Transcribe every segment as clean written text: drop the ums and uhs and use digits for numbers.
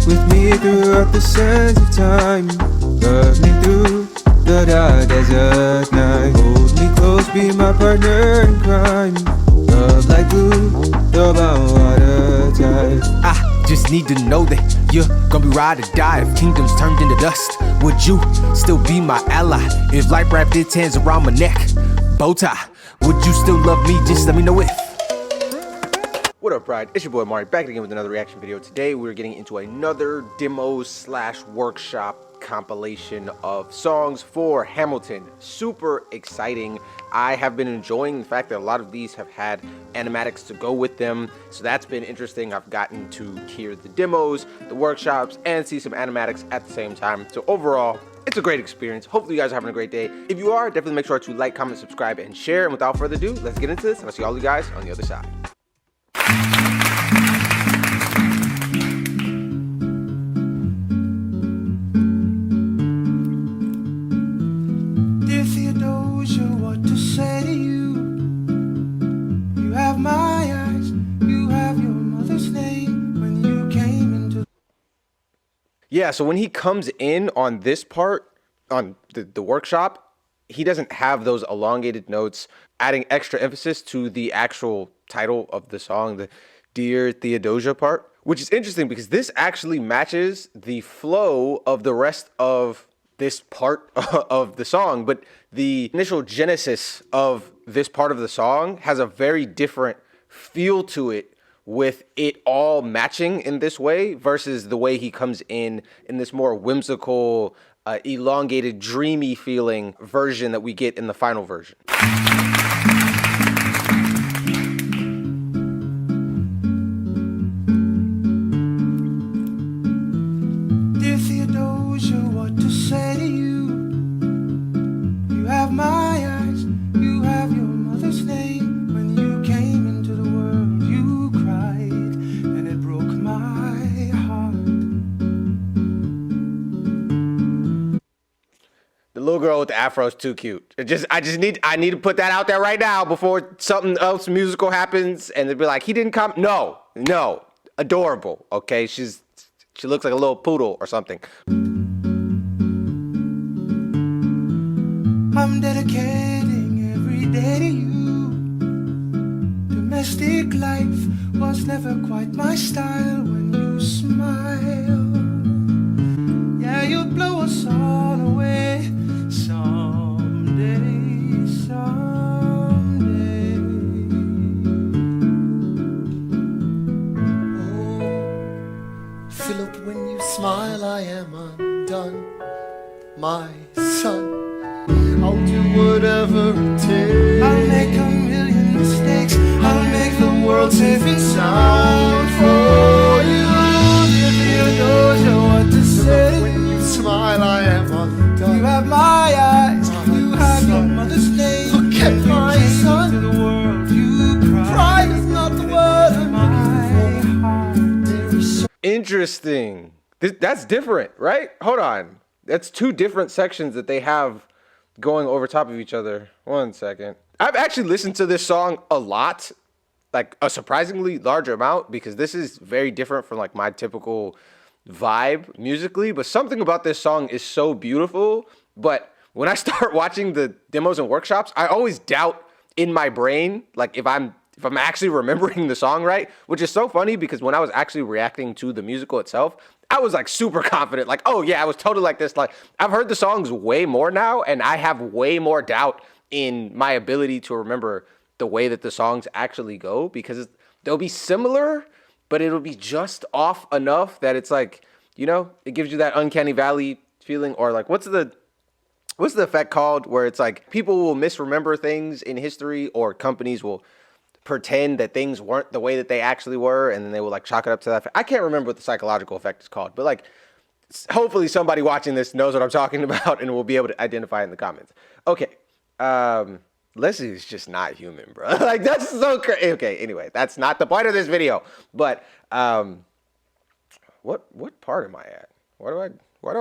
with me throughout the sands of time. Love me through the dark desert night. Hold me close, be my partner in crime. Love like glue, the bound water tide. I just need to know that you're gonna be ride or die. If kingdoms turned into dust, would you still be my ally? If life wrapped its hands around my neck, bow tie, would you still love me? Just let me know if. What up, Pride? It's your boy Amari, back again with another reaction video. Today we're getting into another demo/workshop compilation of songs for Hamilton. Super exciting. I have been enjoying the fact that a lot of these have had animatics to go with them, so that's been interesting. I've gotten to hear the demos, the workshops, and see some animatics at the same time. So overall, it's a great experience. Hopefully you guys are having a great day. If you are, definitely make sure to like, comment, subscribe, and share. And without further ado, let's get into this, and I'll see all you guys on the other side. Dear Theodosia, what to say to you? You have my eyes, you have your mother's name when you came into. Yeah, so when he comes in on this part, on the workshop, he doesn't have those elongated notes, adding extra emphasis to the actual title of the song, the Dear Theodosia part, which is interesting because this actually matches the flow of the rest of this part of the song, but the initial genesis of this part of the song has a very different feel to it, with it all matching in this way versus the way he comes in this more whimsical, elongated, dreamy feeling version that we get in the final version. Dear Theodosia, what to say to you? You have my eyes, you have your mother's name. When you came into the world, you cried, and it broke my heart. The little girl with the afro is too cute. I need to put that out there right now before something else musical happens and they'd be like, he didn't come. No, adorable. Okay, she looks like a little poodle or something. I'm dedicating every day to you. Domestic life was never quite my style. When you smile, yeah, you blow us all away. Someday, someday. Oh, Philip, when you smile, I am undone. My son, I'll do whatever it takes. I'll make a million mistakes. I'll make the world safe and sound for you. Dear Theodosia, what to say? When you smile, I am undone. You have my eyes, you have your mother's name. Look at my son. To the world, you cry. Pride is not the word I'm looking heart. for. There is so Interesting. That's different, right? Hold on. That's two different sections that they have going over top of each other. 1 second. I've actually listened to this song a lot, like a surprisingly large amount, because this is very different from like my typical vibe musically, but something about this song is so beautiful. But when I start watching the demos and workshops, I always doubt in my brain, like if I'm actually remembering the song right, which is so funny because when I was actually reacting to the musical itself, I was like super confident, like, oh yeah, I was totally like this. Like, I've heard the songs way more now, and I have way more doubt in my ability to remember the way that the songs actually go, because they'll be similar, but it'll be just off enough that it's like, you know, it gives you that uncanny valley feeling. Or like, what's the effect called where it's like people will misremember things in history, or companies will pretend that things weren't the way that they actually were, and then they will like chalk it up to that. I can't remember what the psychological effect is called, but like, hopefully somebody watching this knows what I'm talking about and will be able to identify it in the comments. Okay, Leslie is just not human, bro. Like, that's so crazy. Okay, anyway, that's not the point of this video. But what part am I at? Why do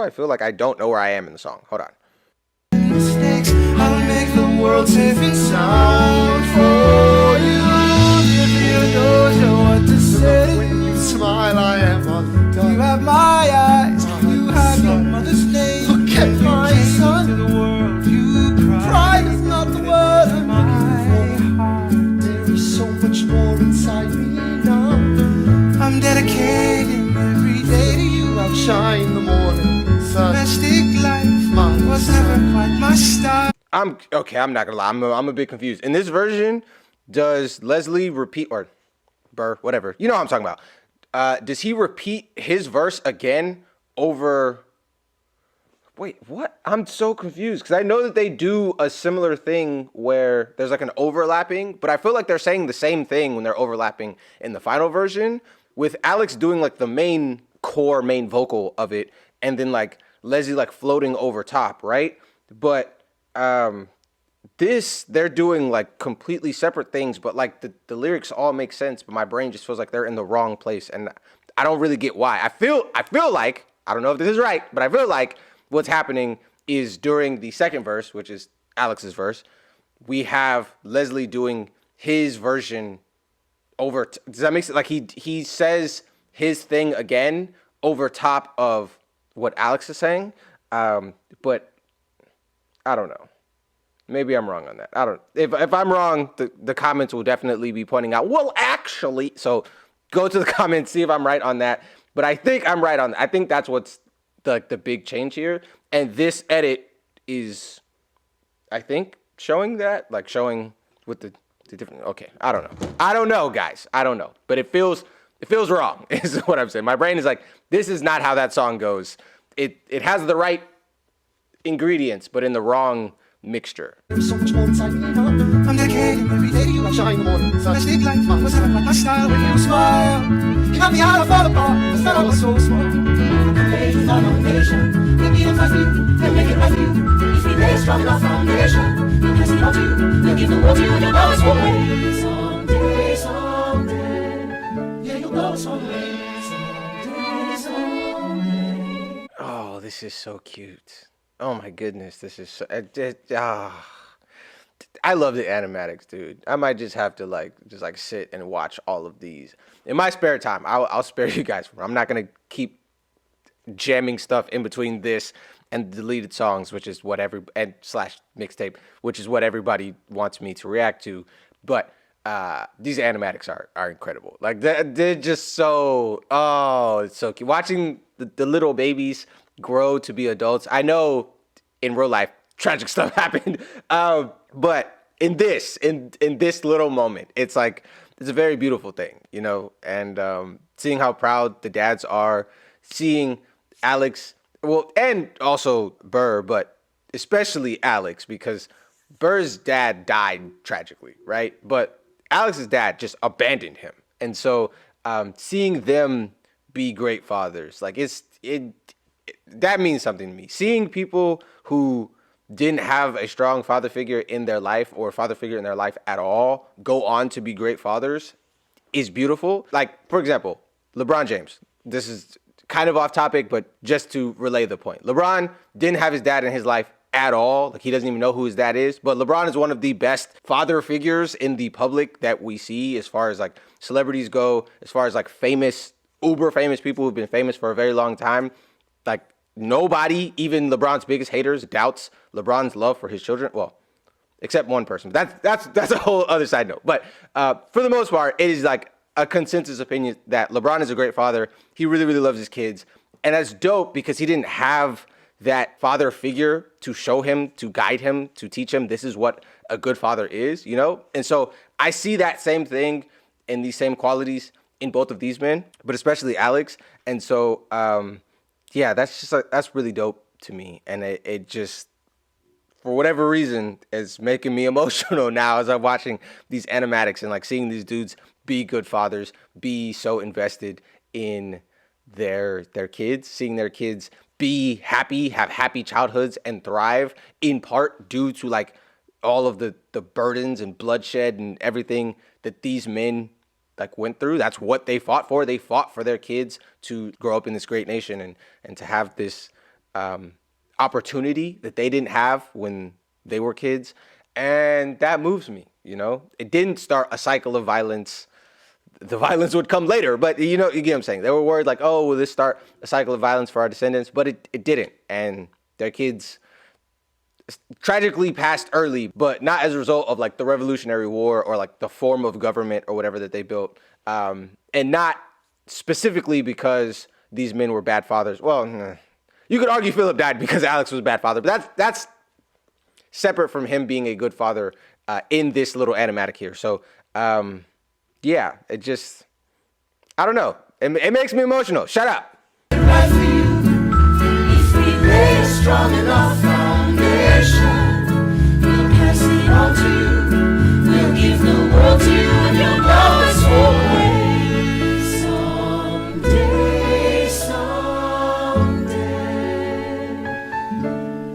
I feel like I don't know where I am in the song? Hold on. Mistakes, I'll make the world safe and sound for you. Dear Theodosia, what to say? when you smile, I am undone. You have my style. I'm not gonna lie. I'm a bit confused. In this version, does Leslie repeat, or Burr, whatever? You know what I'm talking about. Does he repeat his verse again over? Wait, what? I'm so confused because I know that they do a similar thing where there's like an overlapping, but I feel like they're saying the same thing when they're overlapping in the final version, with Alex doing like the main vocal of it, and then like Leslie like floating over top, right? But this, they're doing like completely separate things, but like the lyrics all make sense, but my brain just feels like they're in the wrong place, and I don't really get why. I feel like, I don't know if this is right, but I feel like what's happening is during the second verse, which is Alex's verse, we have Leslie doing his version over. Does that make sense? Like he says his thing again over top of what Alex is saying, but I don't know. Maybe I'm wrong on that. I don't. If I'm wrong, the comments will definitely be pointing out, well, actually. So go to the comments, see if I'm right on that. But I think I'm right on that. I think that's what's the big change here. And this edit is, I think, showing that, like showing with the different. Okay, I don't know. I don't know, guys. I don't know. But it feels wrong. Is what I'm saying. My brain is like, this is not how that song goes. It has the right ingredients, but in the wrong mixture. There's so much more inside me now. I'm dedicating every day to you. I shine in the morning sun. I stick like fun. What's up like my style when you smile? You got me out of fall apart. I thought I was so smart. Foundations on foundation. We build my feet and make it right for you. If we lay a strong enough foundation, we'll pass it on to you. We'll give the world to you. You'll blow us away. Someday. Yeah, you'll blow us away. Someday. Oh, this is so cute. Oh my goodness, this is so. I love the animatics, dude. I might just have to just sit and watch all of these in my spare time. I'll spare you guys. I'm not gonna keep jamming stuff in between this and deleted songs, which is what slash mixtape, which is what everybody wants me to react to. But these animatics are incredible. Like they're just so. Oh, it's so cute. Watching the little babies grow to be adults. I know in real life tragic stuff happened, but in this little moment, it's a very beautiful thing, you know. And seeing how proud the dads are, seeing Alex, well, and also Burr, but especially Alex, because Burr's dad died tragically, right? But Alex's dad just abandoned him, and so seeing them be great fathers, like that means something to me. Seeing people who didn't have a strong father figure in their life or father figure in their life at all go on to be great fathers is beautiful. Like, for example, LeBron James. This is kind of off topic, but just to relay the point. LeBron didn't have his dad in his life at all. Like, he doesn't even know who his dad is. But LeBron is one of the best father figures in the public that we see as far as like celebrities go, as far as like famous, uber famous people who've been famous for a very long time. Like, nobody, even LeBron's biggest haters, doubts LeBron's love for his children. Well, except one person. That's a whole other side note. But for the most part, it is like a consensus opinion that LeBron is a great father. He really, really loves his kids. And that's dope because he didn't have that father figure to show him, to guide him, to teach him this is what a good father is, you know? And so I see that same thing and these same qualities in both of these men, but especially Alex. And so, yeah, that's really dope to me. And it just, for whatever reason, is making me emotional now as I'm watching these animatics and like seeing these dudes be good fathers, be so invested in their kids, seeing their kids be happy, have happy childhoods and thrive in part due to like all of the burdens and bloodshed and everything that these men like went through. That's what they fought for. They fought for their kids to grow up in this great nation and to have this opportunity that they didn't have when they were kids. And that moves me, you know. It didn't start a cycle of violence. The violence would come later, but you get what I'm saying. They were worried like, oh, will this start a cycle of violence for our descendants? But it didn't. And their kids tragically passed early, but not as a result of like the Revolutionary War or like the form of government or whatever that they built. And not specifically because these men were bad fathers. Well, you could argue Philip died because Alex was a bad father, but separate from him being a good father in this little animatic here. So, yeah, it just, I don't know. It makes me emotional. Shut up. Right for you. If we lay a strong enough foundation, we'll pass it on to you. We'll give the world to you and you'll blow us away. Someday, someday.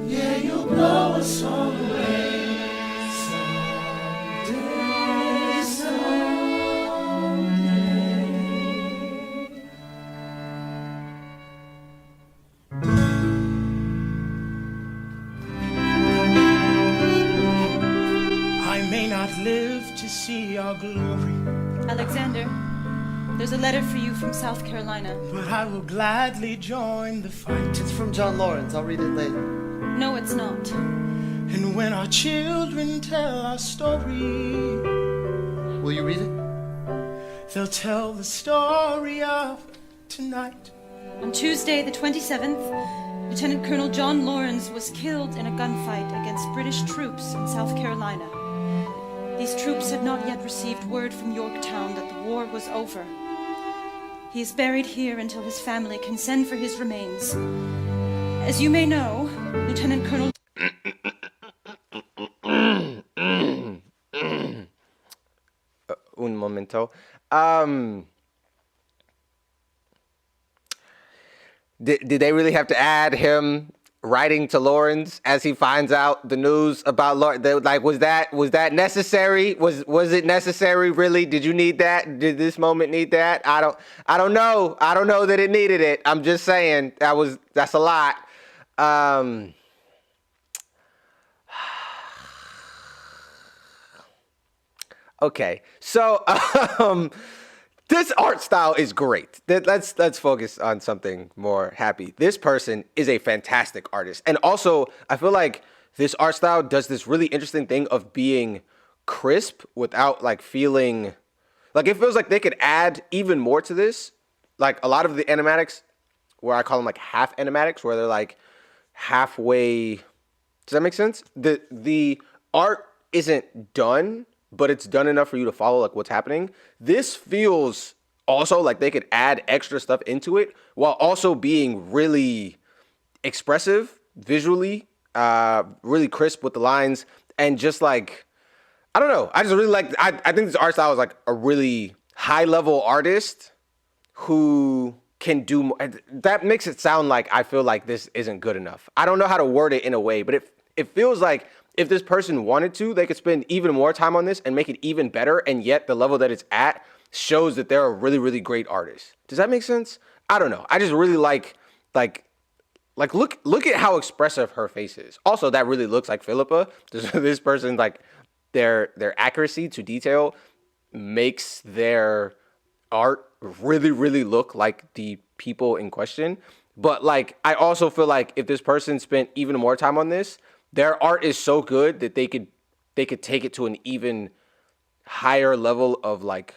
Yeah, you'll blow us all away. Someday, someday. I may not live to see our glory, Alexander, there's a letter for you from South Carolina. but I will gladly join the fight. It's from John Lawrence. I'll read it later. No, it's not. And when our children tell our story, Will you read it? they'll tell the story of tonight. On Tuesday, the 27th, Lieutenant Colonel John Lawrence was killed in a gunfight against British troops in South Carolina. These troops had not yet received word from Yorktown that the war was over. He is buried here until his family can send for his remains. As you may know, Lieutenant Colonel... Un momento. Did they really have to add him writing to Lawrence as he finds out the news about Lawrence? Like, was that necessary? Was it necessary? Really? Did you need that? Did this moment need that? I don't know. I don't know that it needed it. I'm just saying that's a lot. Okay, so this art style is great. Let's focus on something more happy. This person is a fantastic artist, and also I feel like this art style does this really interesting thing of being crisp without like feeling like it feels like they could add even more to this. Like a lot of the animatics, where I call them like half animatics, where they're like halfway. Does that make sense? The art isn't done, but it's done enough for you to follow like what's happening. This feels also like they could add extra stuff into it while also being really expressive visually, really crisp with the lines, and just like, I don't know. I just really like, I think this art style is like a really high level artist who can do more. That makes it sound like I feel like this isn't good enough. I don't know how to word it in a way, but it feels like if this person wanted to, they could spend even more time on this and make it even better, and yet the level that it's at shows that they're a really, really great artist. Does that make sense? I don't know. I just really like look at how expressive her face is. Also, that really looks like Philippa. This person, like their accuracy to detail makes their art really, really look like the people in question. But like, I also feel like if this person spent even more time on this, their art is so good that they could take it to an even higher level of like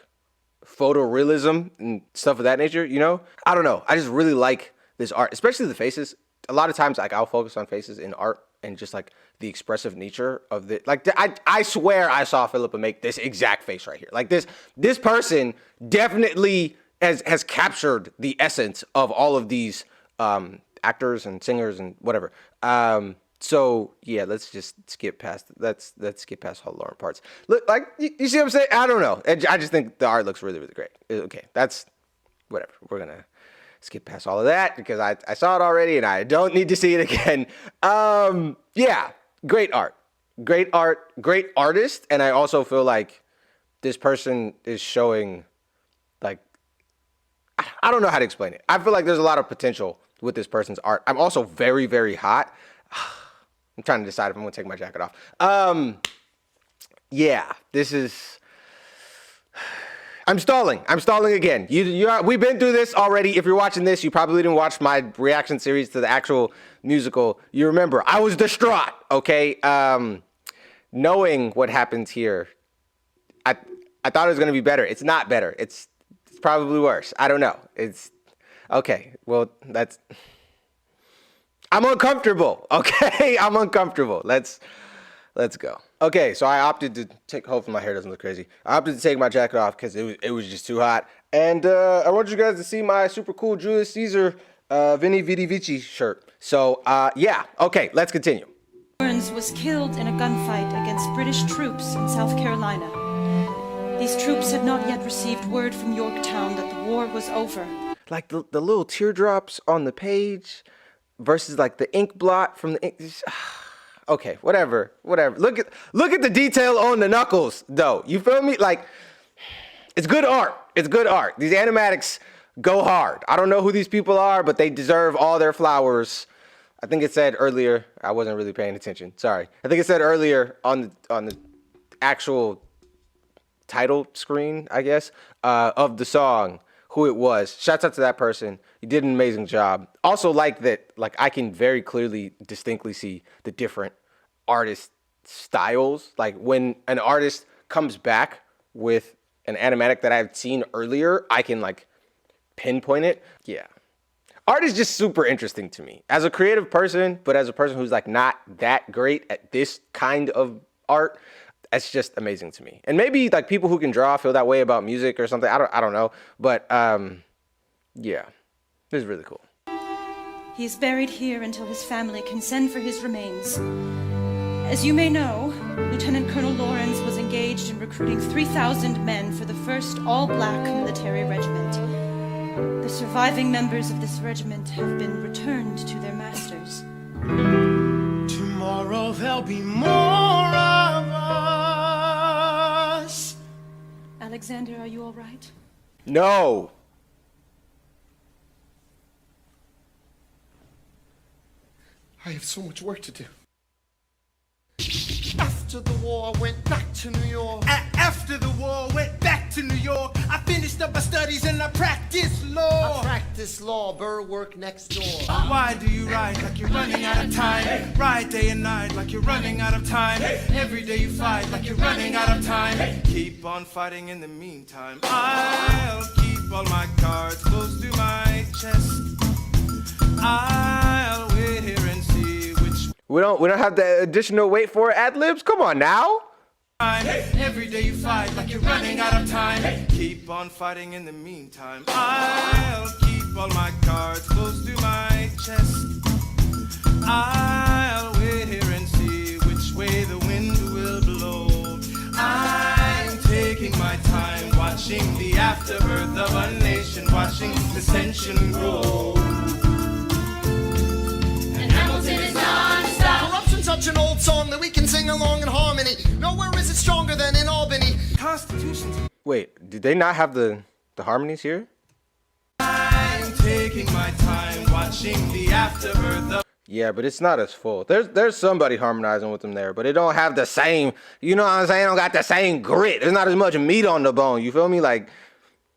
photorealism and stuff of that nature, you know? I don't know. I just really like this art, especially the faces. A lot of times like I'll focus on faces in art and just like the expressive nature of the, like I swear I saw Philippa make this exact face right here. Like this person definitely has captured the essence of all of these actors and singers and whatever. So yeah, let's just skip past. Let's skip past all the Lauren parts. Look, like you see what I'm saying? I don't know. I just think the art looks really, really great. Okay, that's whatever. We're gonna skip past all of that because I saw it already and I don't need to see it again. Yeah, great art, great artist, and I also feel like this person is showing like I don't know how to explain it. I feel like there's a lot of potential with this person's art. I'm also very, very hot. I'm trying to decide if I'm gonna take my jacket off. Yeah, this is. I'm stalling again. We've been through this already. If you're watching this, you probably didn't watch my reaction series to the actual musical. You remember, I was distraught. Okay, knowing what happens here, I thought it was gonna be better. It's not better. It's probably worse. I don't know. It's okay. Well, I'm uncomfortable. Okay, I'm uncomfortable. Let's go. Okay, so I opted to take, hopefully my hair doesn't look crazy. I opted to take my jacket off because it was just too hot. And I want you guys to see my super cool Julius Caesar Vini Vidi Vici shirt. So yeah, okay, let's continue. Lawrence was killed in a gunfight against British troops in South Carolina. These troops had not yet received word from Yorktown that the war was over. Like the little teardrops on the page versus like the ink blot from the ink. Okay, whatever. Look at the detail on the knuckles, though. You feel me? Like, it's good art. It's good art. These animatics go hard. I don't know who these people are, but they deserve all their flowers. I think it said earlier. I wasn't really paying attention. Sorry. I think it said earlier on the actual title screen, I guess, of the song, who it was. Shouts out to that person. You did an amazing job. Also like that, like I can very clearly, distinctly see the different artist styles. Like when an artist comes back with an animatic that I've seen earlier, I can like pinpoint it. Yeah. Art is just super interesting to me as a creative person, but as a person who's like not that great at this kind of art, it's just amazing to me. And maybe like people who can draw feel that way about music or something. I don't know, but yeah, this is really cool. He is buried here until his family can send for his remains. As you may know, Lieutenant Colonel Lawrence was engaged in recruiting 3,000 men for the first all-black military regiment. The surviving members of this regiment have been returned to their masters. Tomorrow there'll be more of us. Alexander, are you all right? No. I have so much work to do. After the war, I went back to New York. After the war, went back to New York. I finished up my studies and I practiced law. I practice law, burr work next door. Why do you ride like you're running out of time? Ride day and night like you're running out of time. Every day you fight like you're running out of time. Keep on fighting in the meantime. I'll keep all my cards close to my chest. I'll wait here and see which We don't have the additional wait for it ad-libs? Come on now. time. Every day you fight like you're running out of time. Keep on fighting in the meantime. I'll keep all my cards close to my chest. I'll wait here and see which way the wind will blow. I'm taking my time, watching the afterbirth of a nation, watching dissension grow. And Hamilton is non-stop. Corruption's such an old song that we can sing along in harmony. Nowhere is it stronger than in Albany. Constitution's. Wait, did they not have the harmonies here? I'm taking my time, watching the afterbirth of. Yeah, but it's not as full. There's somebody harmonizing with them there, but it don't have the same, you know what I'm saying? It don't got the same grit. There's not as much meat on the bone. You feel me? Like,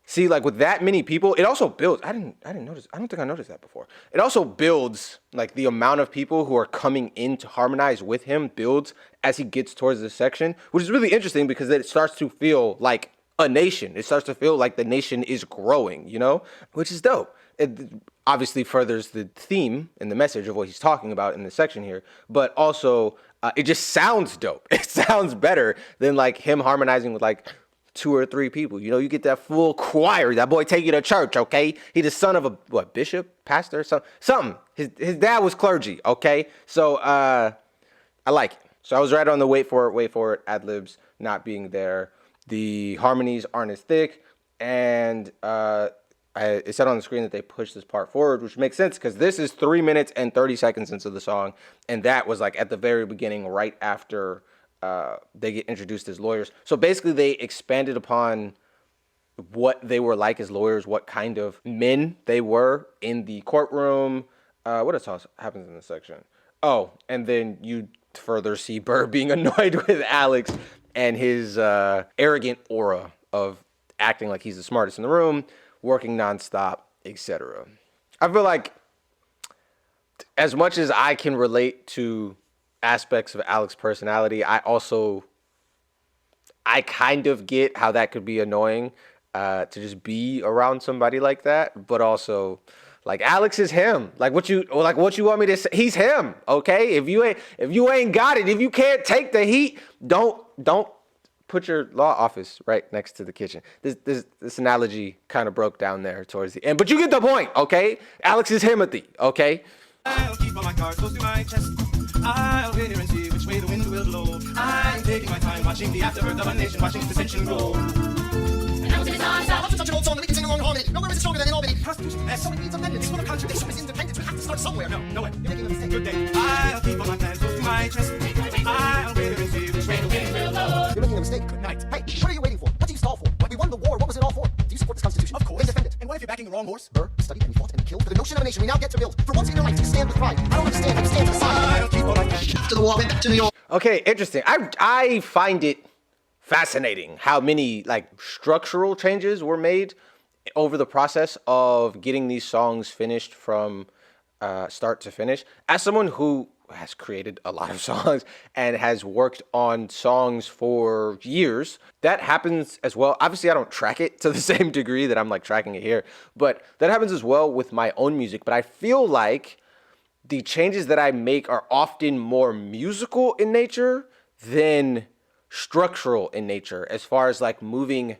see, like with that many people, it also builds. I didn't notice. I don't think I noticed that before. It also builds, like the amount of people who are coming in to harmonize with him builds as he gets towards this section, which is really interesting because then it starts to feel like a nation. It starts to feel like the nation is growing, you know, which is dope. It obviously furthers the theme and the message of what he's talking about in this section here, but also it just sounds dope. It sounds better than like him harmonizing with like 2 or 3 people. You know, you get that full choir. That boy take you to church, okay? He the son of a bishop, pastor, something. His dad was clergy, okay? So I like it. So I was right on the wait for it ad-libs not being there. The harmonies aren't as thick, and it said on the screen that they pushed this part forward, which makes sense because this is 3 minutes and 30 seconds into the song, and that was like at the very beginning, right after they get introduced as lawyers. So basically, they expanded upon what they were like as lawyers, what kind of men they were in the courtroom. What else happens in this section? Oh, and then you further see Burr being annoyed with Alex and his arrogant aura of acting like he's the smartest in the room, working nonstop, etc. I feel like as much as I can relate to aspects of Alex's personality, I kind of get how that could be annoying to just be around somebody like that, but also Like Alex is him. Like what you want me to say? He's him. Okay. If you ain't got it, if you can't take the heat, don't put your law office right next to the kitchen. This analogy kind of broke down there towards the end, but you get the point. Okay. Alex is Timothy. Okay. I'll keep all my cards close to my chest. I'll wait here and see which way the wind will blow. I'm taking my time watching the afterbirth of a nation, watching dissension grow. Such an old song that we can sing along in harmony. Nowhere is it stronger than in Albany. Constitution has so many needs amendments. It's full of contradictions. It's independent. We have to start somewhere. No way. You're making a mistake. Good day. I'll keep all my plans close to my chest. I'll wait here and see which way the wind will blow. You're making a mistake. Good night. Hey, what are you waiting for? What do you stall for? When we won the war, what was it all for? Do you support this Constitution? Of course. Then defend it. And what if you're backing the wrong horse? Burr, you studied and you fought and you killed for the notion of a nation we now get to build. For once in your life, you stand with pride. I don't understand. You stand to the side. I'll keep all my plans. After the war, went back to New York. Okay. Interesting. I find it fascinating how many like structural changes were made over the process of getting these songs finished from start to finish. As someone who has created a lot of songs and has worked on songs for years, that happens as well. Obviously, I don't track it to the same degree that I'm like tracking it here, but that happens as well with my own music. But I feel like the changes that I make are often more musical in nature than structural in nature, as far as like moving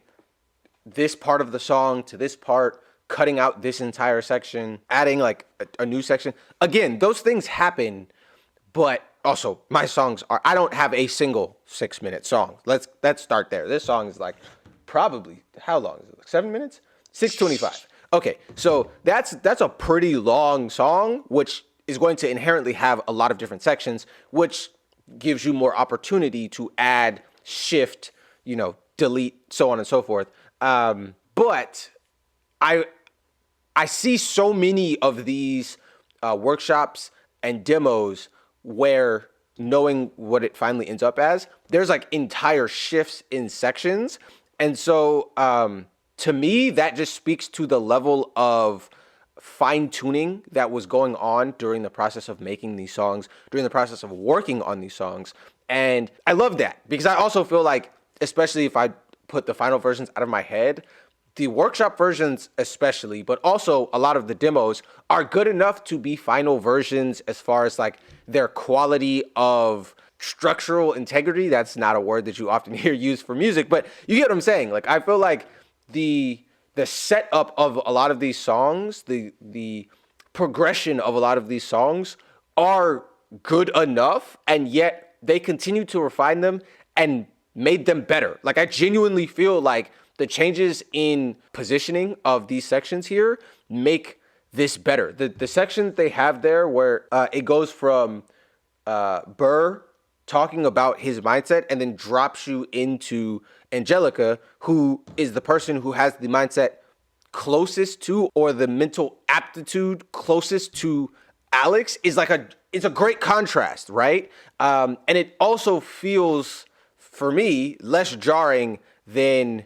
this part of the song to this part, cutting out this entire section, adding like a new section. Again, those things happen, but also my songs I don't have a single 6-minute song. Let's start there. This song is like probably, how long is it? Like 7 minutes? 6:25. Okay, so that's a pretty long song, which is going to inherently have a lot of different sections, which gives you more opportunity to add, shift, delete, so on and so forth. But I see so many of these workshops and demos where, knowing what it finally ends up as, there's like entire shifts in sections. And so to me, that just speaks to the level of fine tuning that was going on during the process of making these songs, during the process of working on these songs. And I love that, because I also feel like, especially if I put the final versions out of my head, the workshop versions especially, but also a lot of the demos, are good enough to be final versions as far as like their quality of structural integrity. That's not a word that you often hear used for music, but you get what I'm saying. Like, I feel like the setup of a lot of these songs, the progression of a lot of these songs are good enough, and yet they continue to refine them and made them better. Like, I genuinely feel like the changes in positioning of these sections here make this better. The section they have there where it goes from Burr talking about his mindset and then drops you into Angelica, who is the person who has the mindset closest to, or the mental aptitude closest to Alex, is like it's a great contrast, right? And it also feels, for me, less jarring than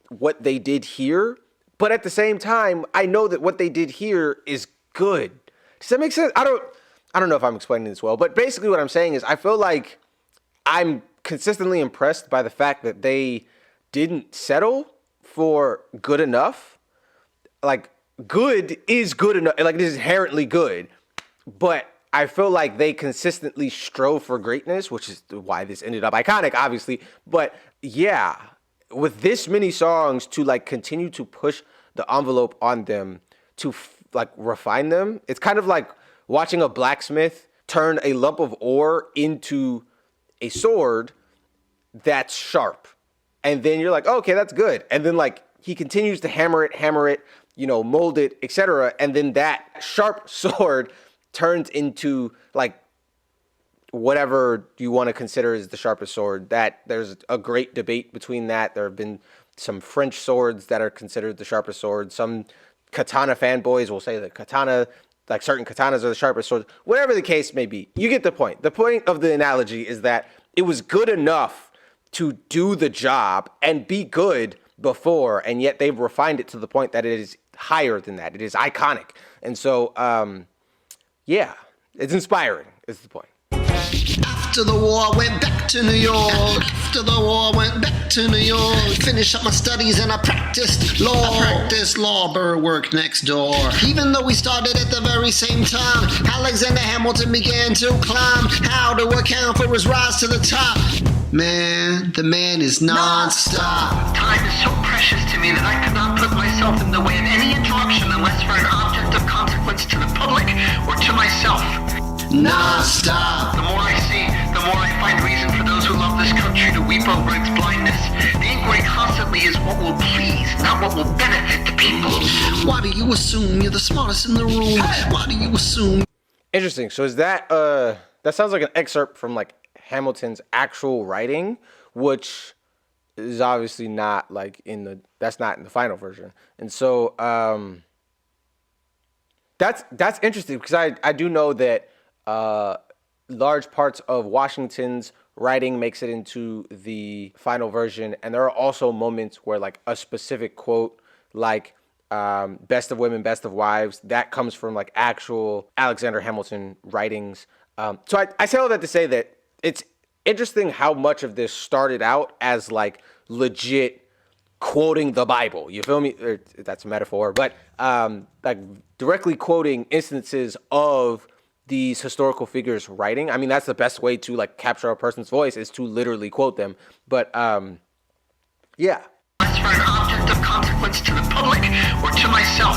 what they did here. But at the same time, I know that what they did here is good. Does that make sense? I don't know if I'm explaining this well, but basically what I'm saying is I feel like I'm consistently impressed by the fact that they didn't settle for good enough. Like, good is good enough. Like, it is inherently good. But I feel like they consistently strove for greatness, which is why this ended up iconic, obviously. But yeah, with this many songs, to like continue to push the envelope on them, to like refine them, it's kind of like watching a blacksmith turn a lump of ore into a sword that's sharp. And then you're like, oh, okay, that's good. And then like he continues to hammer it, mold it, etc. And then that sharp sword turns into like whatever you want to consider as the sharpest sword. That there's a great debate between that. There have been some French swords that are considered the sharpest sword. Some katana fanboys will say that katana, like certain katanas, are the sharpest swords. Whatever the case may be, you get the point. The point of the analogy is that it was good enough to do the job and be good before, and yet they've refined it to the point that it is higher than that. It is iconic. And so, yeah, it's inspiring, is the point. After the war, I went back to New York. After the war, I went back to New York. Finished up my studies and I practiced law. Burr worked next door. Even though we started at the very same time, Alexander Hamilton began to climb. How to account for his rise to the top? Man, the man is non-stop. Time is so precious to me that I could not put myself in the way of any interruption unless for an object of consequence to the public or to myself. Non-stop. The more I see, the more I find reason for those who love this country to weep over its blindness. The inquiry constantly is what will please, not what will benefit the people. Why do you assume you're the smartest in the room? Why do you assume? Interesting. So is that that sounds like an excerpt from like Hamilton's actual writing, which is obviously not like that's not in the final version. And so that's interesting because I do know that large parts of Washington's writing makes it into the final version, and there are also moments where like a specific quote like best of women, best of wives, that comes from like actual Alexander Hamilton writings. So I say all that to say that it's interesting how much of this started out as like legit quoting the Bible. You feel me? That's a metaphor, but like directly quoting instances of these historical figures writing. I mean, that's the best way to like capture a person's voice is to literally quote them. But yeah. Unless for an object of consequence to the public or to myself.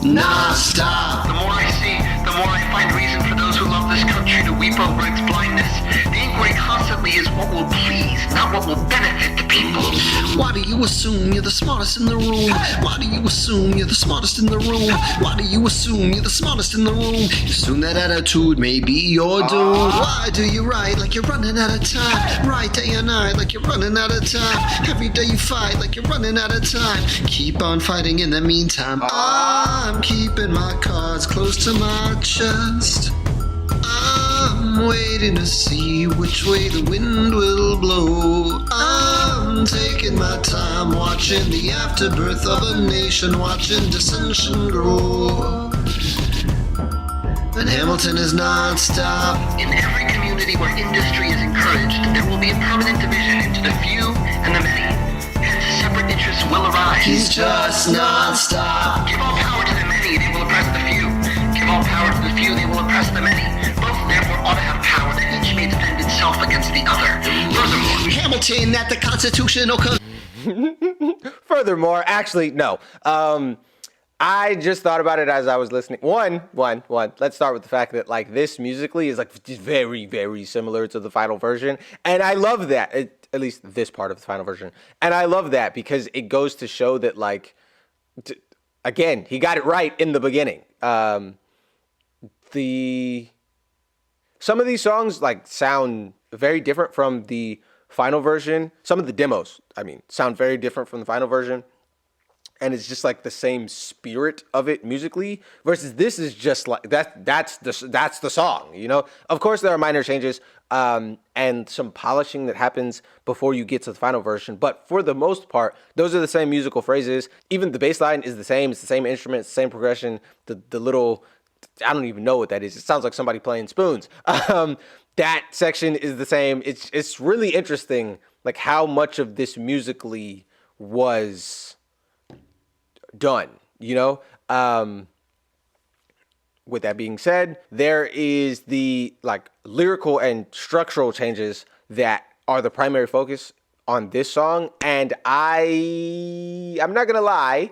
Non-stop. The more I see, the more I find reason for those who love this country to weep over its blindness. The inquiry constantly is what will please, not what will benefit the people. Why do you assume you're the smartest in the room? Why do you assume you're the smartest in the room? Why do you assume you're the smartest in the room? You assume that attitude may be your doom. Why do you write like you're running out of time? Write day and night like you're running out of time. Every day you fight like you're running out of time. Keep on fighting in the meantime. I'm keeping my cards close to my chest. I'm waiting to see which way the wind will blow. I'm taking my time watching the afterbirth of a nation, watching dissension grow. And Hamilton is non-stop. In every community where industry is encouraged, there will be a permanent division into the few and the many. Hence, separate interests will arise. He's just non-stop. Give all power to the many, they will oppress the few. Give all power to the few, they will oppress the many. Both, therefore, ought to have power that each may defend itself against the other. Furthermore, Hamilton at the Constitutional Furthermore, actually, no. I just thought about it as I was listening. One. Let's start with the fact that like this musically is like very, very similar to the final version, and I love that. At least this part of the final version, and I love that because it goes to show that like, again, he got it right in the beginning. Some of these songs like sound very different from the final version. Some of the demos, I mean, sound very different from the final version. And it's just like the same spirit of it musically versus this is just like that's the song, you know? Of course there are minor changes and some polishing that happens before you get to the final version, but for the most part, those are the same musical phrases. Even the bass line is the same, it's the same instrument, it's the same progression, the little, I don't even know what that is. It sounds like somebody playing spoons. That section is the same. It's really interesting like how much of this musically was done, you know? With that being said, there is the like lyrical and structural changes that are the primary focus on this song. And I'm not gonna lie,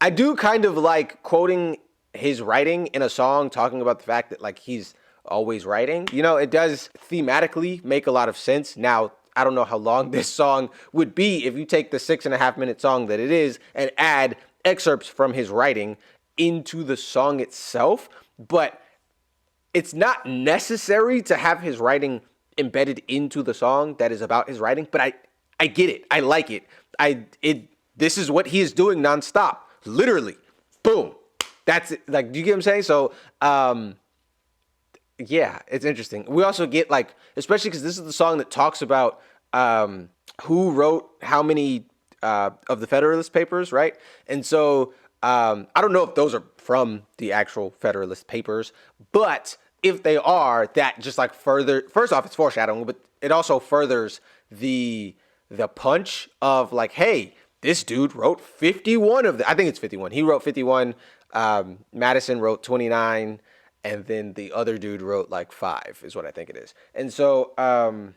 I do kind of like quoting his writing in a song, talking about the fact that like he's always writing. You know, it does thematically make a lot of sense. Now, I don't know how long this song would be if you take the 6.5 minute song that it is and add excerpts from his writing into the song itself, but it's not necessary to have his writing embedded into the song that is about his writing, but I get it. I like it. This is what he is doing nonstop. Literally. Boom. That's it. Like, do you get what I'm saying? So, yeah, it's interesting. We also get like, especially because this is the song that talks about who wrote how many of the Federalist Papers, right? And so I don't know if those are from the actual Federalist Papers, but if they are, that just like further, first off, it's foreshadowing, but it also furthers the punch of like, hey, this dude wrote 51 of the, I think it's 51. He wrote 51. Madison wrote 29. And then the other dude wrote like 5 is what I think it is. And so,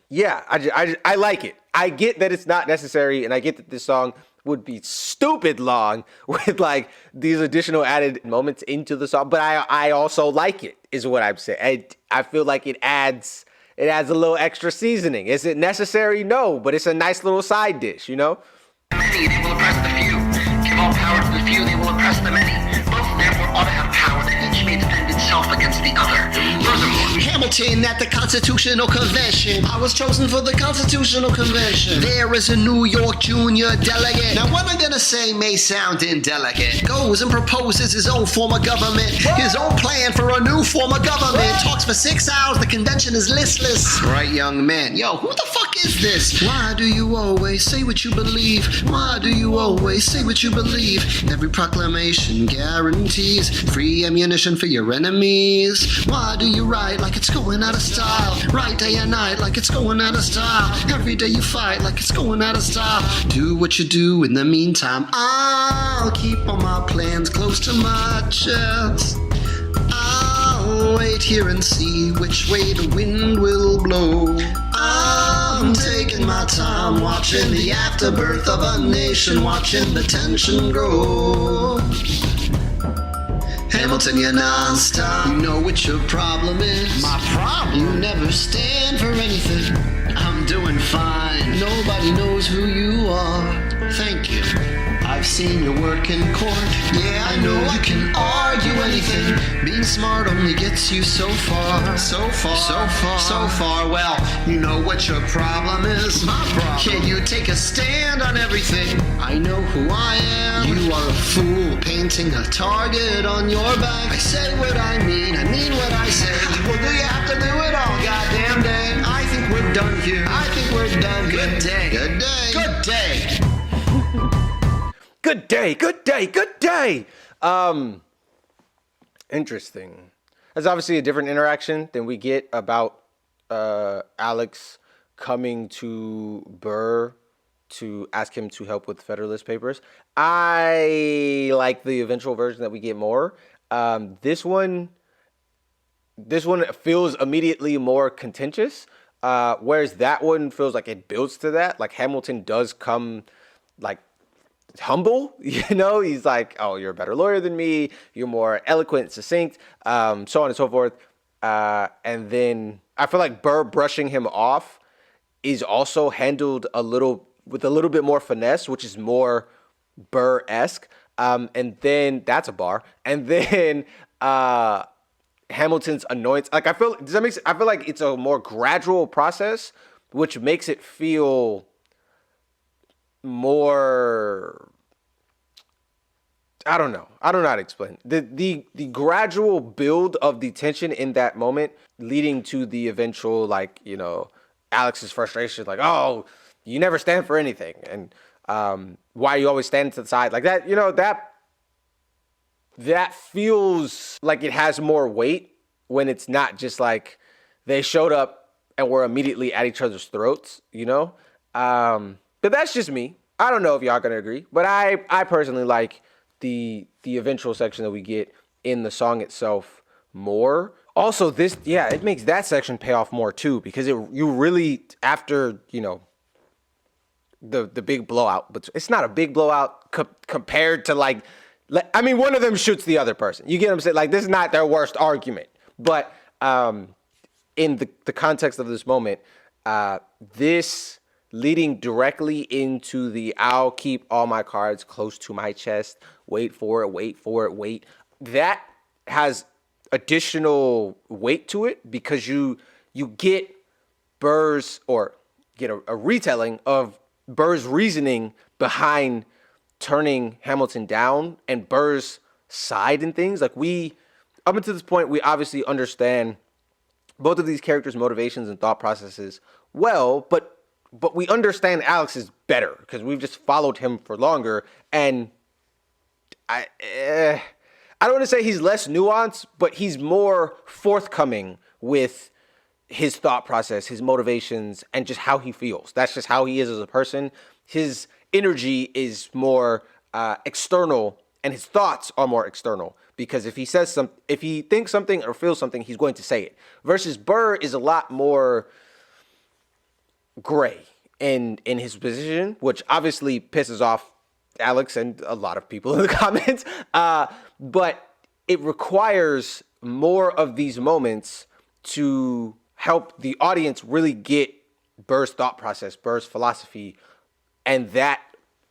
yeah, I like it. I get that it's not necessary. And I get that this song would be stupid long with like these additional added moments into the song. But I also like it is what I'm saying. I feel like it adds a little extra seasoning. Is it necessary? No, but it's a nice little side dish, you know? Many, they will oppress the few. Give all power to the few, they will oppress the many. Both therefore ought to have power that each may defend itself against the other. Furthermore, Hamilton at the Constitutional Convention. I was chosen for the Constitutional Convention. There is a New York junior delegate. Now what I'm gonna say may sound indelicate. Goes and proposes his own form of government. His own plan for a new form of government. Talks for 6 hours, the convention is listless. Right, young man. Yo, who the fuck is this? Why do you always say what you believe? Why do you always say what you believe? Every proclamation guarantees free ammunition for your enemies. Why do you write like it's going out of style? Write day and night like it's going out of style. Every day you fight like it's going out of style. Do what you do in the meantime. I'll keep all my plans close to my chest. I'll wait here and see which way the wind will blow. I'm taking my time watching the afterbirth of a nation, watching the tension grow. Hamilton, you're non-stop. You know what your problem is. My problem? You never stand for anything. I'm doing fine. Nobody knows who you are. Thank you. I've seen your work in court. Yeah, I know you can argue anything. Being smart only gets you so far. So far. So far. So far. Well, you know what your problem is. My problem. Can you take a stand on everything? I know who I am. You are a fool painting a target on your back. I say what I mean what I say. Well, do you have to do it all goddamn day? I think we're done here. I think we're done. Good day. Good day. Good day. Good day, good day, good day. Interesting. That's obviously a different interaction than we get about Alex coming to Burr to ask him to help with Federalist Papers. I like the eventual version that we get more. This one feels immediately more contentious, whereas that one feels like it builds to that. Like Hamilton does come like humble, you know, he's like, oh, you're a better lawyer than me, you're more eloquent, succinct, so on and so forth. And then I feel like Burr brushing him off is also handled with a little bit more finesse, which is more Burr-esque. And then that's a bar. And then Hamilton's annoyance, like I feel like it's a more gradual process, which makes it feel more, I don't know how to explain the gradual build of the tension in that moment, leading to the eventual, like, you know, Alex's frustration, like, oh, you never stand for anything, and why you always stand to the side, like that, you know, that feels like it has more weight when it's not just like they showed up and were immediately at each other's throats, you know. But that's just me. I don't know if y'all gonna agree, but I personally like the eventual section that we get in the song itself more. Also, it makes that section pay off more too, because you really, after, you know, the big blowout, but it's not a big blowout compared to like, I mean, one of them shoots the other person. You get what I'm saying? Like, this is not their worst argument, but in the context of this moment, this leading directly into the I'll keep all my cards close to my chest, wait for it, that has additional weight to it, because you get Burr's, or get a retelling of Burr's reasoning behind turning Hamilton down and Burr's side in things. Like, up until this point, we obviously understand both of these characters' motivations and thought processes well, but we understand Alex's better because we've just followed him for longer. And I I don't want to say he's less nuanced, but he's more forthcoming with his thought process, his motivations, and just how he feels. That's just how he is as a person. His energy is more external, and his thoughts are more external. Because if he thinks something or feels something, he's going to say it. Versus Burr is a lot more gray in his position, which obviously pisses off Alex and a lot of people in the comments. But it requires more of these moments to help the audience really get Burr's thought process, Burr's philosophy, and that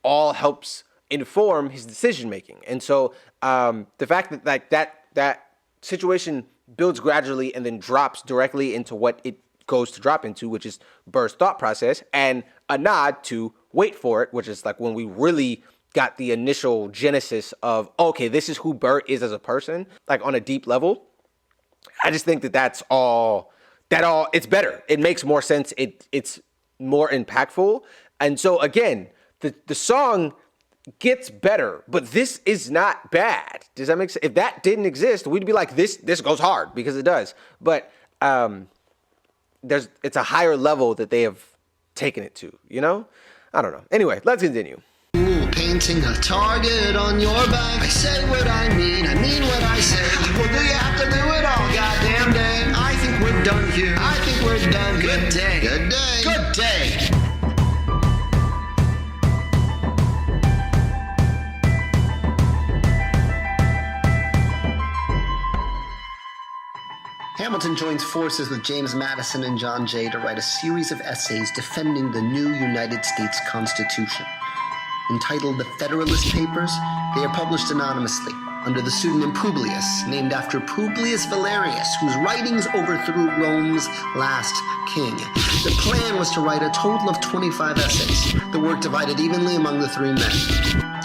all helps inform his decision making. And so the fact that like that situation builds gradually and then drops directly into what it goes to drop into, which is Burr's thought process, and a nod to Wait For It, which is like when we really got the initial genesis of, okay, this is who Burr is as a person, like on a deep level. I just think that it's better. It makes more sense. It's more impactful. And so again, the song gets better, but this is not bad. Does that make sense? If that didn't exist, we'd be like, this goes hard, because it does. But it's a higher level that they have taken it to, you know? I don't know. Anyway, let's continue. Ooh, painting a target on your back. I say what I mean what I say. Well, do you have to do it all goddamn day? I think we're done here. I think we're done. Good day. Good day. Good day. Hamilton joins forces with James Madison and John Jay to write a series of essays defending the new United States Constitution. Entitled The Federalist Papers, they are published anonymously under the pseudonym Publius, named after Publius Valerius, whose writings overthrew Rome's last king. The plan was to write a total of 25 essays, the work divided evenly among the three men.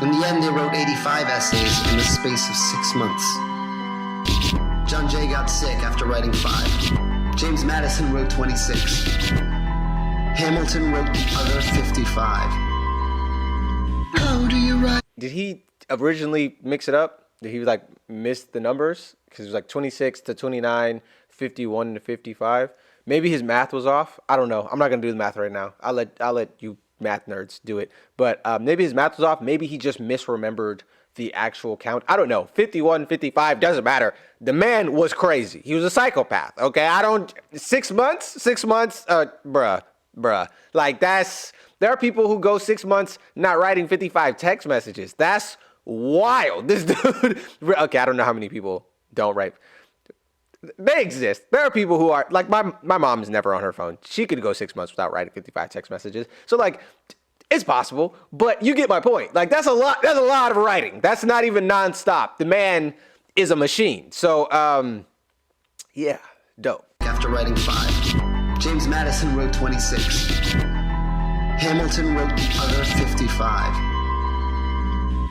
In the end, they wrote 85 essays in the space of 6 months. John Jay got sick after writing 5. James Madison wrote 26. Hamilton wrote the other 55. How do you write? Did he originally mix it up? Did he like miss the numbers? Because it was like 26 to 29, 51 to 55. Maybe his math was off. I don't know. I'm not gonna do the math right now. I'll let you math nerds do it. But maybe his math was off. Maybe he just misremembered the actual count. I don't know. 51, 55, doesn't matter. The man was crazy. He was a psychopath. Okay, 6 months, bruh. Like there are people who go 6 months not writing 55 text messages. That's wild. This dude, okay, I don't know how many people don't write. They exist. There are people who are, like my mom's never on her phone. She could go 6 months without writing 55 text messages. So like, it's possible, but you get my point. Like that's a lot of writing. That's not even nonstop. The man is a machine. So, yeah, dope. After writing 5, James Madison wrote 26. Hamilton wrote the other 55.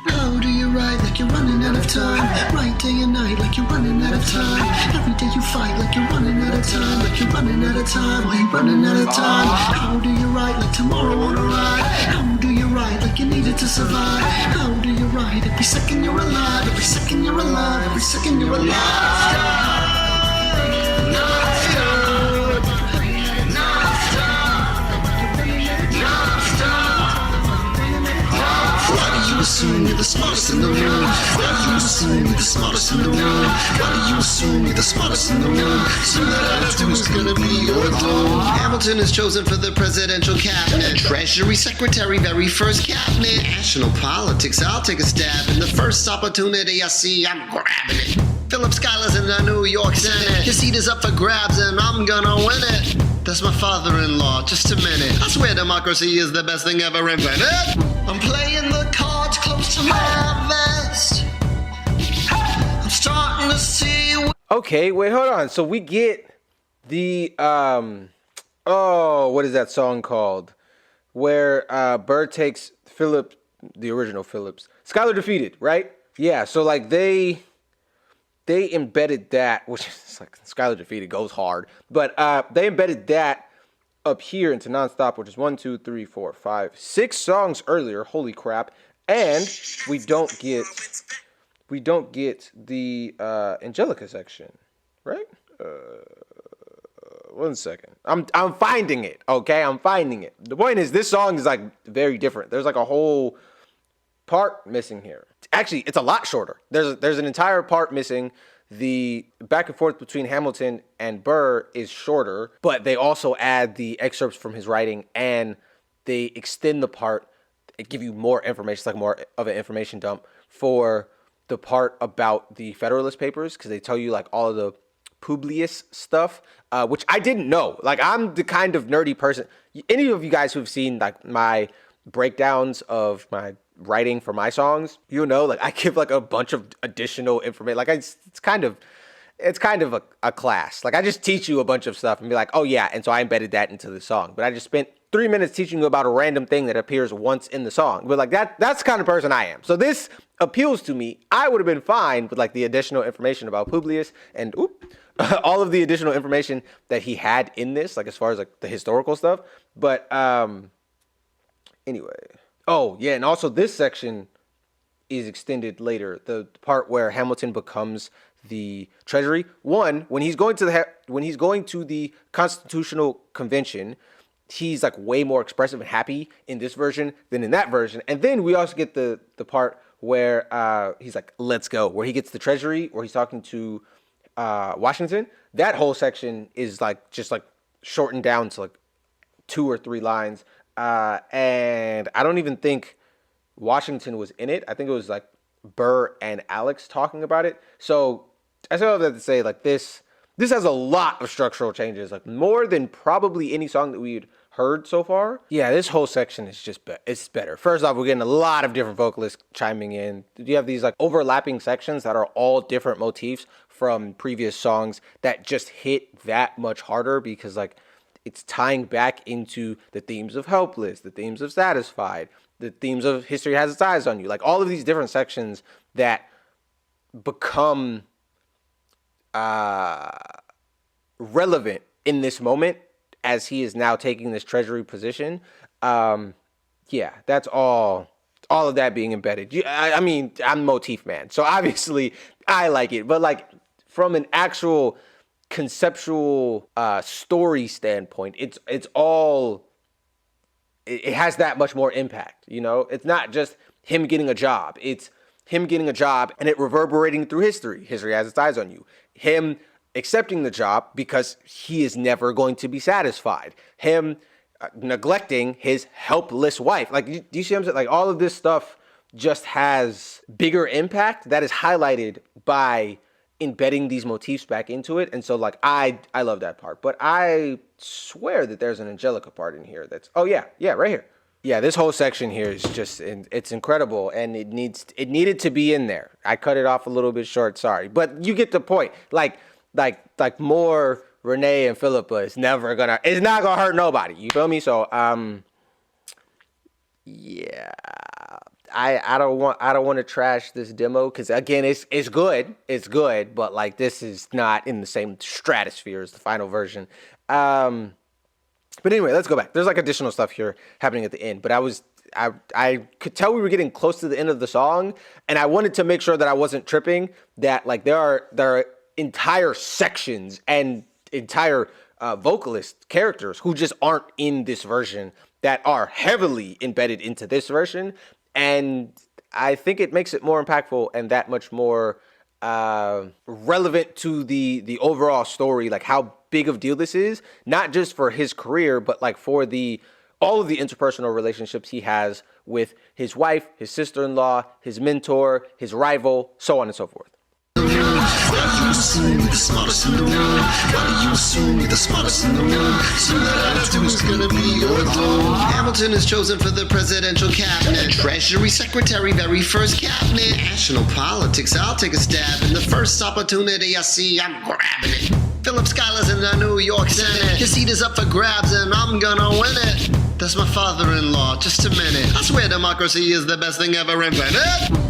How do you write like you're running out of time? Write day and night like you're running out of time. Every day you fight like you're running out of time. Like you're running out of time, why you running out of time? How do you write like tomorrow won't arrive? How do you write like you needed to survive? How do you write every second you're alive? Every second you're alive, every second you're alive. Assume you're the smartest in the room. Why do you assume you're the smartest in the room? Why do you assume you're the smartest in the room? So that attitude is gonna be your doom. Hamilton is chosen for the presidential cabinet. Treasury secretary, very first cabinet. National politics, I'll take a stab. In the first opportunity I see, I'm grabbing it. Philip Schuyler's in the New York Senate. His seat is up for grabs and I'm gonna win it. That's my father-in-law, just a minute. I swear democracy is the best thing ever invented. I'm playing the cards close to my vest. I'm starting to see. Okay, wait, hold on. So we get the what is that song called? Where Burr takes Philip, the original Phillips. Schuyler defeated, right? Yeah. So like they embedded that, which is like Schuyler defeated goes hard, but they embedded that up here into Nonstop, which is 1, 2, 3, 4, 5, 6 songs earlier. Holy crap! And we don't get we don't get the Angelica section, right? 1 second. I'm finding it. Okay, I'm finding it. The point is, this song is like very different. There's like a whole part missing here. Actually, it's a lot shorter. There's an entire part missing. The back and forth between Hamilton and Burr is shorter, but they also add the excerpts from his writing and they extend the part. It give you more information. It's like more of an information dump for the part about the Federalist Papers, because they tell you like all of the Publius stuff, which I didn't know. Like, I'm the kind of nerdy person. Any of you guys who've seen like my breakdowns of my writing for my songs, you know, like I give like a bunch of additional information. Like it's kind of a class. Like I just teach you a bunch of stuff and be like, oh yeah, and so I embedded that into the song. But I just spent 3 minutes teaching you about a random thing that appears once in the song. But like that's the kind of person I am. So this appeals to me. I would have been fine with like the additional information about Publius and all of the additional information that he had in this, like as far as like the historical stuff. But anyway. Oh, yeah, and also this section is extended later. The part where Hamilton becomes the Treasury. One, when he's going to the Constitutional Convention, he's like way more expressive and happy in this version than in that version. And then we also get the part where he's like, let's go, where he gets the Treasury, where he's talking to Washington. That whole section is like just like shortened down to like 2 or 3 lines. And I don't even think Washington was in it. I think it was like Burr and Alex talking about it. So I still have that to say, like this has a lot of structural changes, like more than probably any song that we'd heard so far. Yeah, this whole section is just it's better. First off, we're getting a lot of different vocalists chiming in. You have these like overlapping sections that are all different motifs from previous songs that just hit that much harder because like it's tying back into the themes of helpless, the themes of satisfied, the themes of history has its eyes on you. Like all of these different sections that become relevant in this moment as he is now taking this Treasury position. Yeah, that's all of that being embedded. I mean, I'm motif man, so obviously I like it. But like from an actual conceptual story standpoint, it has that much more impact. You know, it's not just him getting a job. It's him getting a job and it reverberating through history. History has its eyes on you. Him accepting the job because he is never going to be satisfied. Him neglecting his helpless wife. Like, do you see what I'm saying? Like, all of this stuff just has bigger impact that is highlighted by embedding these motifs back into it. And so, like, I love that part. But I swear that there's an Angelica part in here that's, oh, yeah, right here. Yeah, this whole section here is just, it's incredible, and it needed to be in there. I cut it off a little bit short, sorry. But you get the point. Like more Renee and Philippa it's not gonna hurt nobody. You feel me? So yeah, I don't want to trash this demo because again it's good, but like this is not in the same stratosphere as the final version. But anyway, let's go back. There's like additional stuff here happening at the end, but I could tell we were getting close to the end of the song, and I wanted to make sure that I wasn't tripping. That like there are entire sections and entire vocalist characters who just aren't in this version that are heavily embedded into this version, and I think it makes it more impactful and that much more relevant to the overall story, like how big of a deal this is, not just for his career, but like for all of the interpersonal relationships he has with his wife, his sister-in-law, his mentor, his rival, so on and so forth. Why do you assume you're the smartest in the room? Why do you assume you're the smartest in the room? So that attitude is gonna be your doom. Hamilton is chosen for the presidential cabinet. Treasury secretary, very first cabinet. National politics, I'll take a stab. In the first opportunity I see, I'm grabbing it. Philip Schuyler's in the New York Senate. His seat is up for grabs and I'm gonna win it. That's my father-in-law, just a minute. I swear democracy is the best thing ever invented.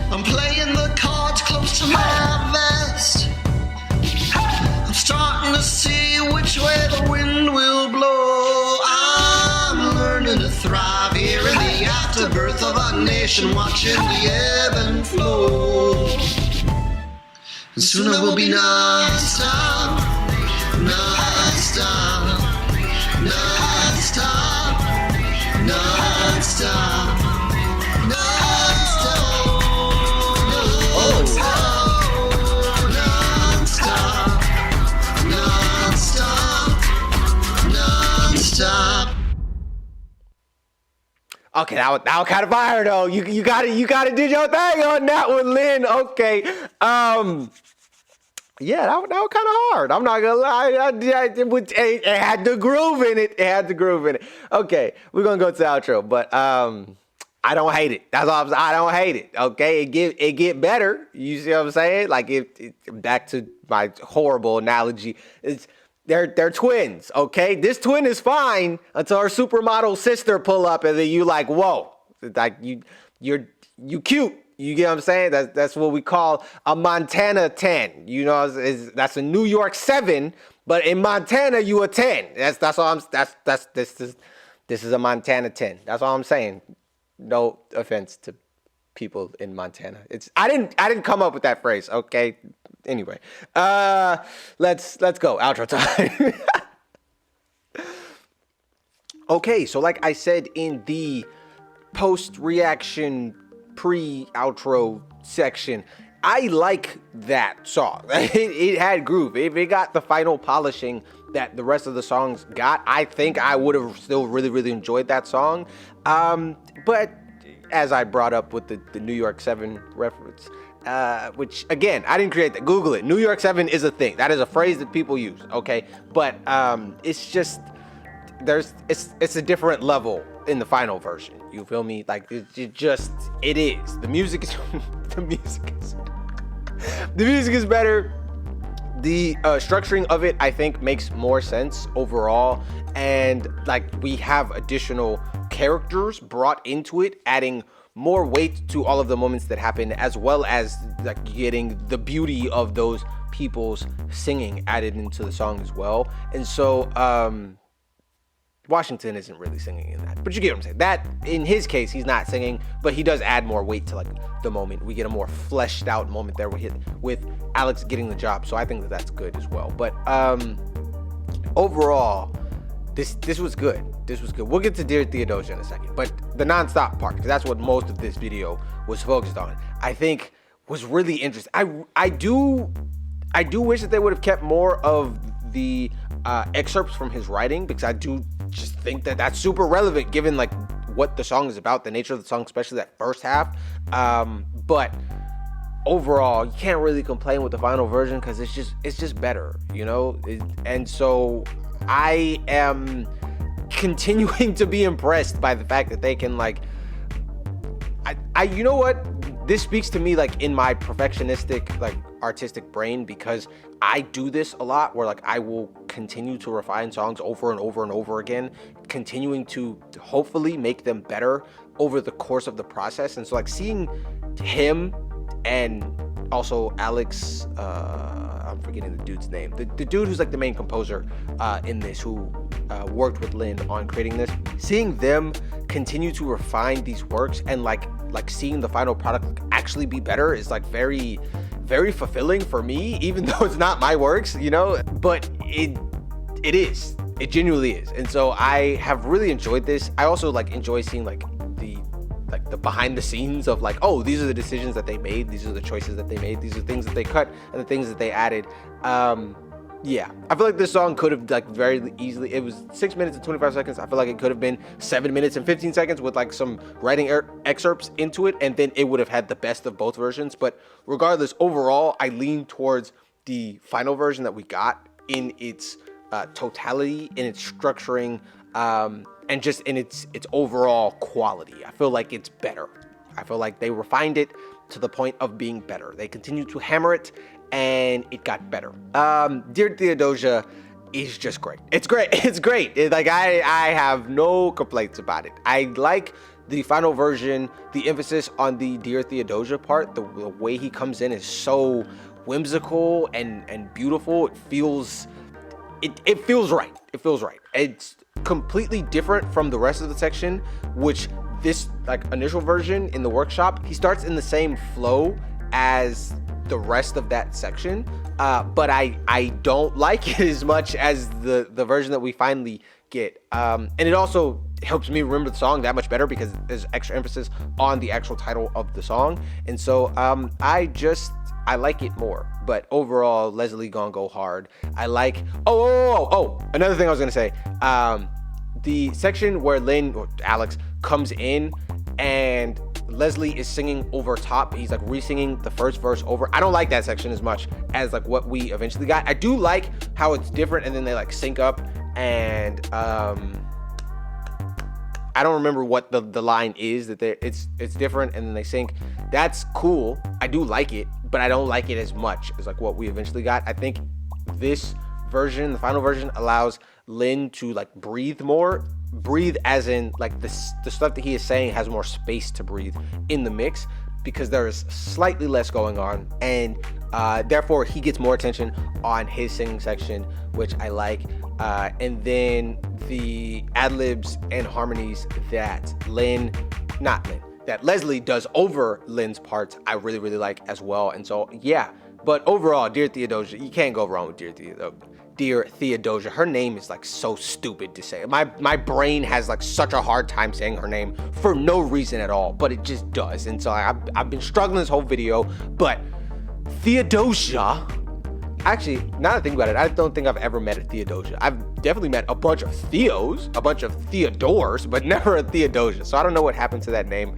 I'm playing the cards close to my vest. I'm starting to see which way the wind will blow. I'm learning to thrive here in the afterbirth of a nation, watching the ebb and flow. Soon it will be non-stop, non-stop, non-stop, non-stop, non-stop, non-stop, non-stop, non-stop. Okay, that was kind of fire though. You gotta do your thing on that one, Lynn. Okay. Yeah, that was kind of hard. I'm not gonna lie. It had the groove in it. It had the groove in it. Okay, we're gonna go to the outro, but I don't hate it. That's all I don't hate it. Okay, it get better. You see what I'm saying? Like back to my horrible analogy. They're twins. Okay, this twin is fine until her supermodel sister pull up, and then you like, whoa, like you cute. You get what I'm saying? That's what we call a Montana 10. You know, that's a New York 7, but in Montana you a 10. That's all this is a Montana 10. That's all I'm saying. No offense to people in Montana. I didn't come up with that phrase, okay? Anyway, let's go. Outro time. Okay, so like I said in the post-reaction pre-outro section, I like that song. It had groove. If it got the final polishing that the rest of the songs got, I think I would have still really, really enjoyed that song. But as I brought up with the New York 7 reference, which again, I didn't create that. Google it. New York 7 is a thing. That is a phrase that people use, okay? But it's just, it's a different level in the final version. You feel me? Like it is. The music is the music is better. The structuring of it, I think, makes more sense overall, and like we have additional characters brought into it, adding more weight to all of the moments that happen, as well as like getting the beauty of those people's singing added into the song as well. And so Washington isn't really singing in that, but you get what I'm saying. That in his case, he's not singing, but he does add more weight to like the moment. We get a more fleshed out moment there with Alex getting the job. So I think that that's good as well. But overall, this was good. This was good. We'll get to Dear Theodosia in a second, but the nonstop part, because that's what most of this video was focused on, I think was really interesting. I do wish that they would have kept more of the excerpts from his writing, because I do just think that that's super relevant given like what the song is about, the nature of the song, especially that first half. But overall, you can't really complain with the final version because it's just better, you know? And so I am continuing to be impressed by the fact that they can like, you know what? This speaks to me like in my perfectionistic, like artistic brain, because I do this a lot where like I will continue to refine songs over and over and over again, continuing to hopefully make them better over the course of the process. And so like seeing him and also Alex, I'm forgetting the dude's name, the dude who's like the main composer in this, who worked with Lynn on creating this, seeing them continue to refine these works and like seeing the final product actually be better is like very, very fulfilling for me, even though it's not my works, you know, but it genuinely is. And so I have really enjoyed this. I also like enjoy seeing like the behind the scenes of like, oh, these are the decisions that they made, these are the choices that they made, these are things that they cut and the things that they added. Yeah, I feel like this song could have like very easily, it was 6 minutes and 25 seconds. I feel like it could have been 7 minutes and 15 seconds with like some writing excerpts into it, and then it would have had the best of both versions. But regardless, overall, I lean towards the final version that we got in its totality, in its structuring, and just in its overall quality. I feel like it's better. I feel like they refined it to the point of being better. They continued to hammer it, and it got better. Dear Theodosia is just great. It's great. It's great. Like I have no complaints about it. I like the final version, the emphasis on the Dear Theodosia part. The way he comes in is so whimsical and beautiful. It feels right. It feels right. It's completely different from the rest of the section, which this like initial version in the workshop, he starts in the same flow as the rest of that section, but I don't like it as much as the version that we finally get. And it also helps me remember the song that much better because there's extra emphasis on the actual title of the song. And so I like it more. But overall, Leslie gonna go hard. I like, another thing I was gonna say, the section where Alex comes in and Leslie is singing over top. He's like re-singing the first verse over. I don't like that section as much as like what we eventually got. I do like how it's different and then they like sync up, and I don't remember what the line is that it's different and then they sync. That's cool. I do like it, but I don't like it as much as like what we eventually got. I think this version, the final version, allows Lynn to like breathe more. Breathe as in like the stuff that he is saying has more space to breathe in the mix because there is slightly less going on, and therefore he gets more attention on his singing section, which I like. And then the ad-libs and harmonies that that Leslie does over Lynn's parts, I really, really like as well. And so, yeah. But overall, Dear Theodosia, you can't go wrong with Dear Theodosia. Her name is like so stupid to say. My brain has like such a hard time saying her name for no reason at all, but it just does. And so I've been struggling this whole video, but Theodosia, actually, now that I think about it, I don't think I've ever met a Theodosia. I've definitely met a bunch of Theos, a bunch of Theodores, but never a Theodosia. So I don't know what happened to that name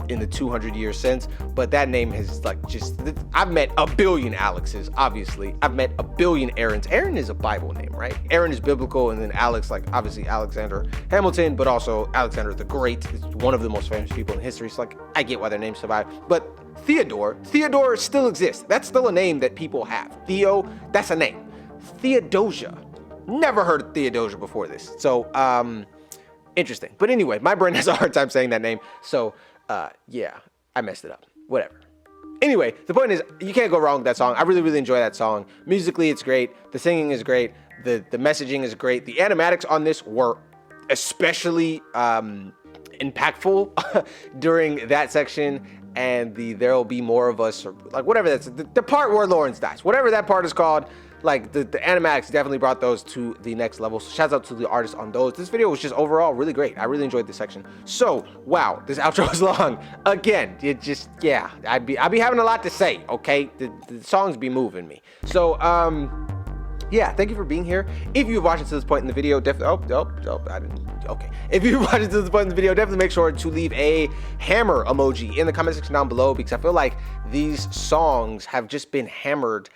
in the 200 years since, but that name has like I've met a billion Alexes, obviously. I've met a billion Aarons. Aaron is a Bible name, right? Aaron is biblical, and then Alex, like obviously Alexander Hamilton, but also Alexander the Great is one of the most famous people in history. So like, I get why their names survive, but Theodore still exists. That's still a name that people have. Theo, that's a name. Theodosia, never heard of Theodosia before this. So, interesting. But anyway, my brain has a hard time saying that name. So, yeah, I messed it up. Whatever. Anyway, the point is, you can't go wrong with that song. I really, really enjoy that song. Musically, it's great. The singing is great. The messaging is great. The animatics on this were especially impactful during that section. And There'll Be More of Us, or like whatever that's the part where Lawrence dies, whatever that part is called, like the animatics definitely brought those to the next level. So shouts out to the artists on those. This video was just overall really great. I really enjoyed this section. So wow, this outro was long. Again, it just, yeah, I'd be having a lot to say, okay? The songs be moving me. So yeah, thank you for being here. If you've watched it to this point in the video, definitely, I didn't. Okay, if you've watched it to this point in the video, definitely make sure to leave a hammer emoji in the comment section down below, because I feel like these songs have just been hammered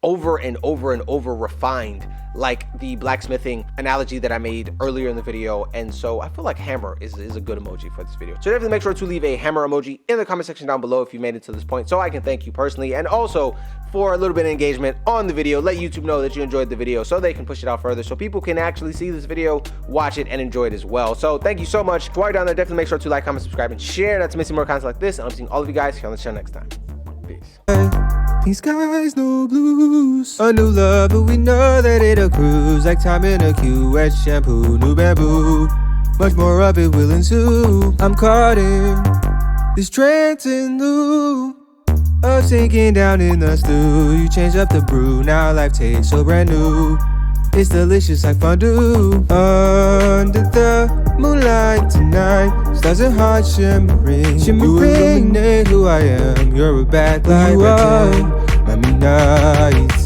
over and over and over, refined, like the blacksmithing analogy that I made earlier in the video. And so I feel like hammer is a good emoji for this video. So definitely make sure to leave a hammer emoji in the comment section down below if you made it to this point, so I can thank you personally, and also for a little bit of engagement on the video. Let YouTube know that you enjoyed the video so they can push it out further, so people can actually see this video, watch it, and enjoy it as well. So thank you so much. While you're down there, definitely make sure to like, comment, subscribe, and share. That's missing more content like this, and I'll be seeing all of you guys here on the show next time. Peace. These skies, no blues. A new love, but we know that it'll cruise like time in a queue. Wet shampoo, new bamboo. Much more of it will ensue. I'm caught in this trance in lieu of sinking down in the stew. You change up the brew, now life tastes so brand new. It's delicious like fondue. Under the moonlight tonight, stars and hearts shimmering. You illuminate who I am. You're a bad light. You are my midnight.